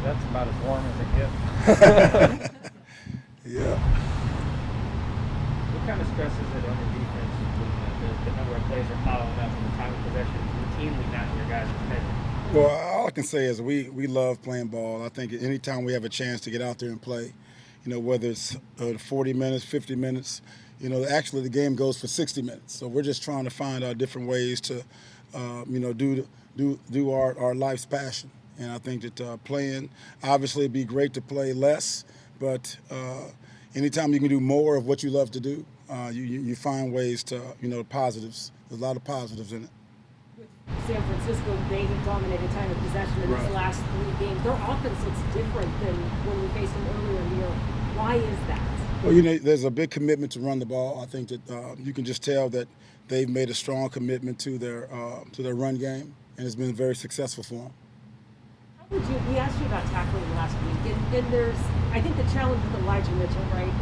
that's about as warm as it gets. Yeah. What kind of stress is it on your defense with the number of plays are piling up and the time of possession routinely not in your guys' favor? Well, all I can say is we love playing ball. I think anytime we have a chance to get out there and play, whether it's 40 minutes, 50 minutes, actually the game goes for 60 minutes. So we're just trying to find different ways to, do our life's passion. And I think that playing, obviously it'd be great to play less, but anytime you can do more of what you love to do, you find ways to, positives. There's a lot of positives in it. San Francisco, they have dominated time of possession in these last 3 games. Their offense looks different than when we faced them earlier in the year. Why is that? Well, there's a big commitment to run the ball. I think that you can just tell that they've made a strong commitment to their run game, and it's been very successful for them. We asked you about tackling last week, and there's, I think, the challenge with Elijah Mitchell, right?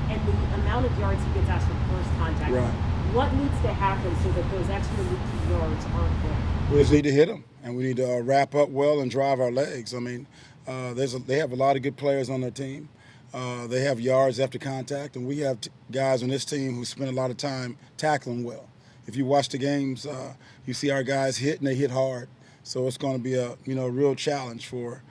And the amount of yards he gets asked for first contact. Right. What needs to happen so that those extra yards aren't there? We just need to hit them, and we need to wrap up well and drive our legs. I mean, they have a lot of good players on their team. They have yards after contact, and we have guys on this team who spend a lot of time tackling well. If you watch the games, you see our guys hit, and they hit hard. So it's going to be a real challenge for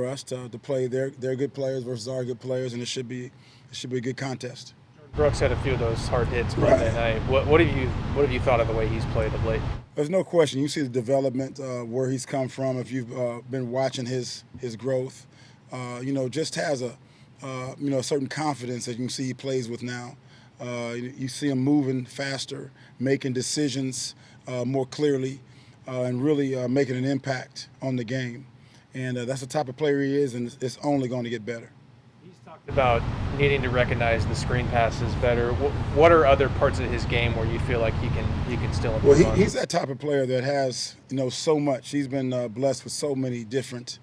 us to play their good players versus our good players, and it should be a good contest. Brooks had a few of those hard hits Monday night. What have you thought of the way he's played of late? There's no question. You see the development where he's come from. If you've been watching his growth, just has a certain confidence that you can see he plays with now. You see him moving faster, making decisions more clearly, and really making an impact on the game. And that's the type of player he is, and it's only going to get better. About needing to recognize the screen passes better. What are other parts of his game where you feel like he can still improve? Well, he's that type of player that has so much. He's been blessed with so many different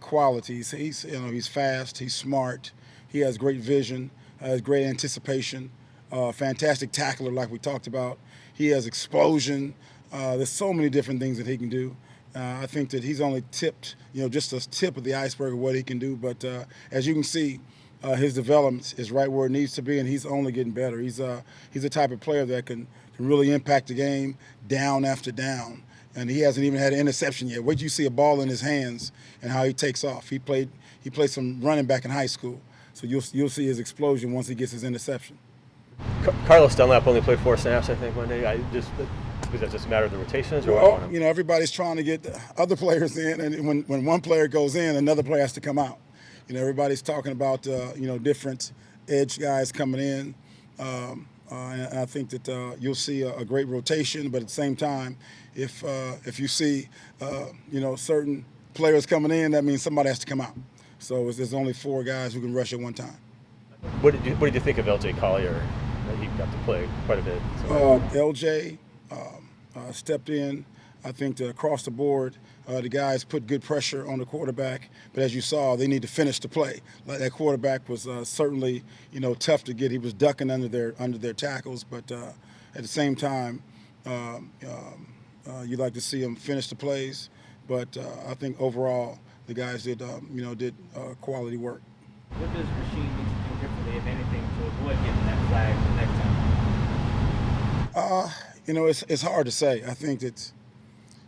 qualities. He's fast. He's smart. He has great vision. Has great anticipation. Fantastic tackler, like we talked about. He has explosion. There's so many different things that he can do. I think that he's only tipped, just a tip of the iceberg of what he can do. But as you can see, his development is right where it needs to be, and he's only getting better. He's the type of player that can really impact the game down after down. And he hasn't even had an interception yet. Wait till you see a ball in his hands and how he takes off. He played some running back in high school, so you'll see his explosion once he gets his interception. Carlos Dunlap only played 4 snaps, I think, Monday. Was that just a matter of the rotations? Or well, everybody's trying to get the other players in, and when one player goes in, another player has to come out. Everybody's talking about different edge guys coming in, and I think that you'll see a great rotation. But at the same time, if you see certain players coming in, that means somebody has to come out. So there's only 4 guys who can rush at one time. What did you think of LJ Collier? He got to play quite a bit. LJ stepped in. I think that across the board, the guys put good pressure on the quarterback. But as you saw, they need to finish the play. Like that quarterback was certainly, tough to get. He was ducking under their tackles. But at the same time, you like to see them finish the plays. But I think overall, the guys did quality work. What does Rasheem need to do differently, if anything, to avoid getting that flag the next time? It's hard to say. I think that,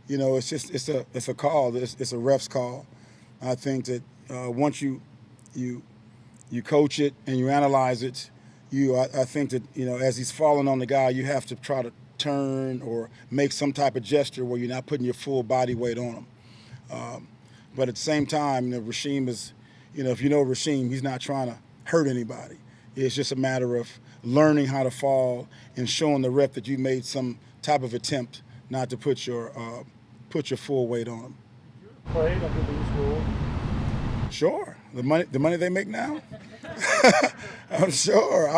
it's a call. It's a ref's call. I think that once you coach it and you analyze it, I think that as he's falling on the guy, you have to try to turn or make some type of gesture where you're not putting your full body weight on him. But at the same time, Rasheem is, if you know Rasheem, he's not trying to hurt anybody. It's just a matter of learning how to fall and showing the ref that you made some type of attempt not to put your full weight on him. Played under these rules? Sure. The money they make now? I'm sure.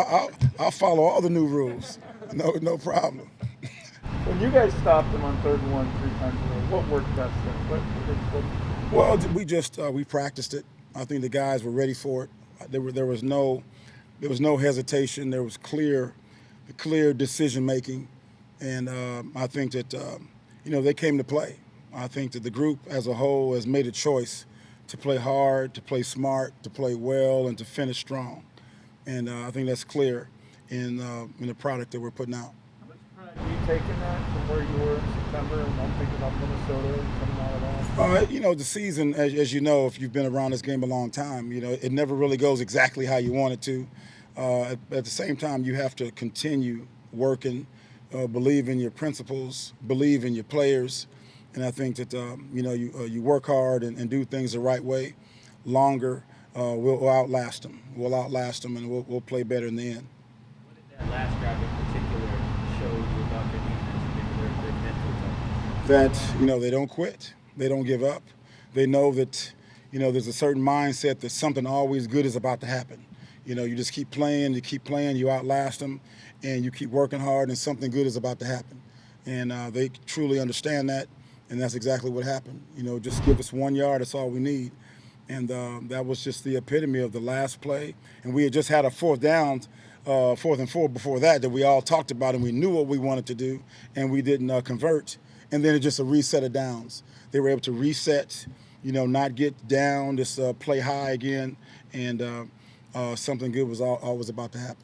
I'll follow all the new rules. No problem. When you guys stopped them on 3rd and 1 3 times in a row, what worked best then? Well, we practiced it. I think the guys were ready for it. There was no hesitation. There was clear decision making, and I think that they came to play. I think that the group as a whole has made a choice to play hard, to play smart, to play well, and to finish strong. And I think that's clear in the product that we're putting out. How much pride do you take in that from where you were in September and then thinking about Minnesota and coming out of that? You know, the season, as you know, if you've been around this game a long time, you know, it never really goes exactly how you want it to. At the same time, you have to continue working, believe in your principles, believe in your players. And I think that, you know, you work hard and do things the right way longer, we'll outlast them. We'll outlast them, and we'll play better in the end. What did that last drive in particular show you about their defense and their mental touch? That, you know, they don't quit. They don't give up. They know that, you know, there's a certain mindset that something always good is about to happen. You know, you just keep playing, you outlast them, and you keep working hard, and something good is about to happen. And they truly understand that, and that's exactly what happened. You know, just give us 1 yard, that's all we need. And that was just the epitome of the last play. And we had just had a 4th down, 4th and 4 before that we all talked about, and we knew what we wanted to do, and we didn't convert. And then it's just a reset of downs. They were able to reset, you know, not get down, just play high again, and something good was always about to happen.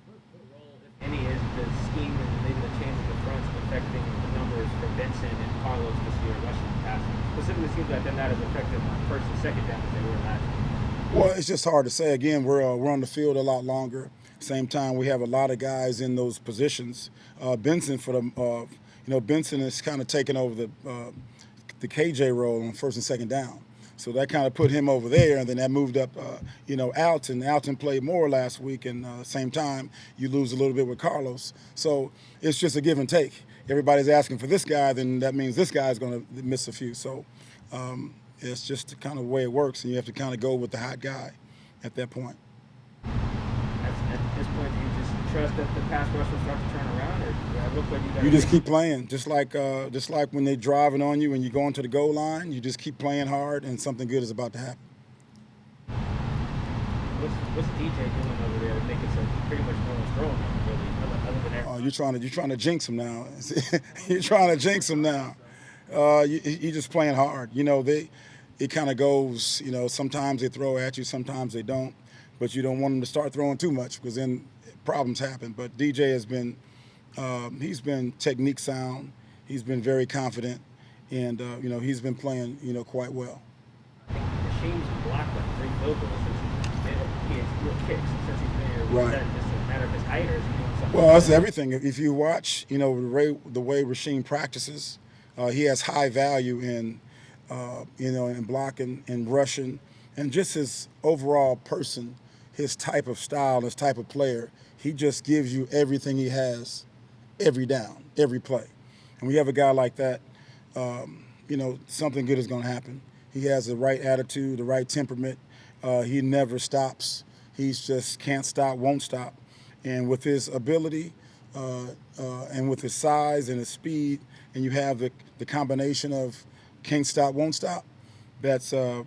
What role, if any, is the scheme and maybe the change of the fronts affecting the numbers for Benson and Carlos this year, rushing and passing? Specifically, seems like they're not as effective on 1st and 2nd down as they were last year. Well, it's just hard to say. Again, we're on the field a lot longer. Same time, we have a lot of guys in those positions. Benson, Benson is kind of taking over the KJ role on 1st and 2nd down. So that kind of put him over there, and then that moved up, Alton. Alton played more last week, and same time, you lose a little bit with Carlos. So it's just a give and take. Everybody's asking for this guy, then that means this guy's going to miss a few. So it's just the kind of way it works, and you have to kind of go with the hot guy at that point. At this point, do you just trust that the pass rush will start to turn around, or it looks like you got? You just keep playing, just like when they're driving on you and you go into the goal line. You just keep playing hard, and something good is about to happen. What's DJ doing over there to make it so pretty much no one's throwing him, really, other than everyone? You're trying to jinx him now. You're trying to jinx him now. You're just playing hard. You know, it kind of goes. You know, sometimes they throw at you, sometimes they don't. But you don't want them to start throwing too much, because then problems happen. But DJ has been, he's been technique sound. He's been very confident, and he's been playing, quite well. I think Rasheem's blocked like 3 field goals since he has real kicks since he's been here. Right. Is that just a matter of his height, or is he doing something? Well, that's everything. If you watch, the way Rasheem practices, he has high value in, in blocking and rushing, and just his overall person. His type of style, his type of player, he just gives you everything he has, every down, every play. And when you have a guy like that, something good is going to happen. He has the right attitude, the right temperament. He never stops. He's just can't stop, won't stop. And with his ability and with his size and his speed, and you have the combination of can't stop, won't stop, that's a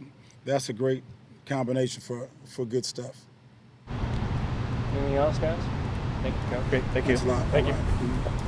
great combination for good stuff. Anything else, guys? Thank you, Coach. Great, thank you. Thanks a lot. Thank you. All right.